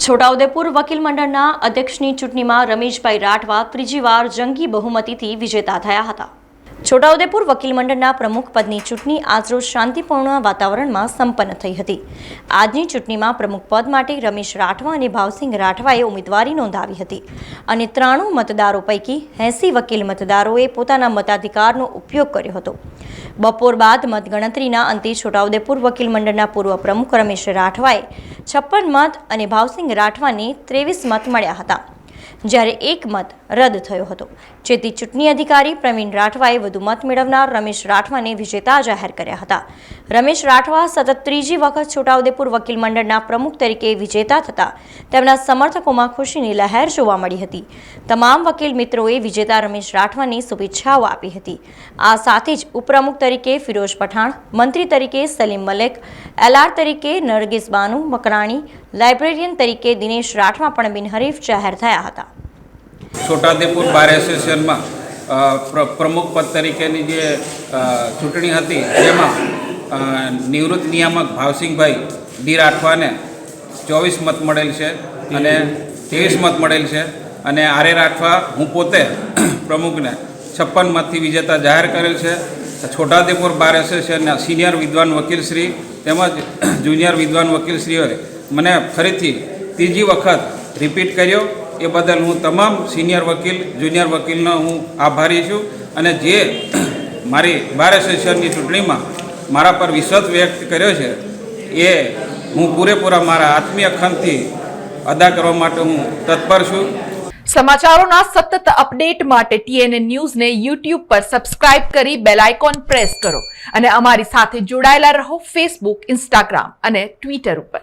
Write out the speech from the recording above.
છોટાઉદેપુર વકીલ મંડળના અધ્યક્ષની ચૂંટણીમાં રમેશભાઈ રાઠવા ત્રીજી વાર જંગી બહુમતીથી વિજેતા થયા હતા। છોટાઉદેપુર વકીલ મંડળના પ્રમુખ પદની ચૂંટણી આજરોજ શાંતિપૂર્ણ વાતાવરણમાં સંપન્ન થઈ હતી। આજની ચૂંટણીમાં પ્રમુખ પદ માટે રમેશ રાઠવા અને ભાવસિંહ રાઠવાએ ઉમેદવારી નોંધાવી હતી અને 93 મતદારો પૈકી 80 વકીલ મતદારોએ પોતાના મતાધિકારનો ઉપયોગ કર્યો હતો। બપોર બાદ મતગણતરીના અંતે છોટાઉદેપુર વકીલ મંડળના પૂર્વ પ્રમુખ રમેશ રાઠવાએ 56 મત અને ભાવસિંહ રાઠવાને 23 મત મળ્યા હતા, જ્યારે 1 મત રદ થયો હતો, જેથી ચૂંટણી અધિકારી પ્રવીણ રાઠવાએ વધુ મત મેળવનાર રમેશ રાઠવાને વિજેતા જાહેર કર્યા હતા। રમેશ રાઠવા સતત ત્રીજી વખત છોટાઉદેપુર વકીલ મંડળના પ્રમુખ તરીકે વિજેતા થતા તેમના સમર્થકોમાં ખુશીની લહેર જોવા મળી હતી। તમામ વકીલ મિત્રોએ વિજેતા રમેશ રાઠવાને શુભેચ્છાઓ આપી હતી। આ સાથે જ ઉપપ્રમુખ તરીકે ફિરોઝ પઠાણ, મંત્રી તરીકે સલીમ મલેક, એલઆર તરીકે નરગિસ બાનુ મકરાણી, લાઇબ્રેરિયન તરીકે દિનેશ રાઠવા પણ બિનહરીફ જાહેર થયા હતા। છોટાઉદેપુર બાર એસોસિએશનમાં પ્રમુખ પદ તરીકેની જે ચૂંટણી હતી જેમાં નિવૃત્ત નિયામક ભાવસિંહભાઈ ડી રાઠવાને 24 મત મળેલ છે અને 23 મત મળેલ છે અને આરે રાઠવા હું પોતે પ્રમુખને 56 મતથી વિજેતા જાહેર કરેલ છે। છોટાઉદેપુર બાર એસોસિએશનના સિનિયર વિદ્વાન વકીલશ્રી તેમજ જુનિયર વિદ્વાન વકીલશ્રીઓએ મને ફરીથી ત્રીજી વખત રિપીટ કર્યો, એ બદલ હું તમામ સિનિયર વકીલ જુનિયર વકીલનો હું આભારી છું અને જે મારી બાર એસોસિએશનની ચૂંટણીમાં મારા પર વિશ્વાસ વ્યક્ત કર્યો છે એ હું પૂરેપૂરા મારા આત્મીય ખંતથી અદા કરવા માટે હું તત્પર છું। સમાચારોના સતત અપડેટ માટે TNN ન્યૂઝને YouTube પર સબસ્ક્રાઇબ કરી બેલ આઇકોન પ્રેસ કરો અને અમારી સાથે જોડાયેલા રહો Facebook, Instagram અને Twitter ઉપર।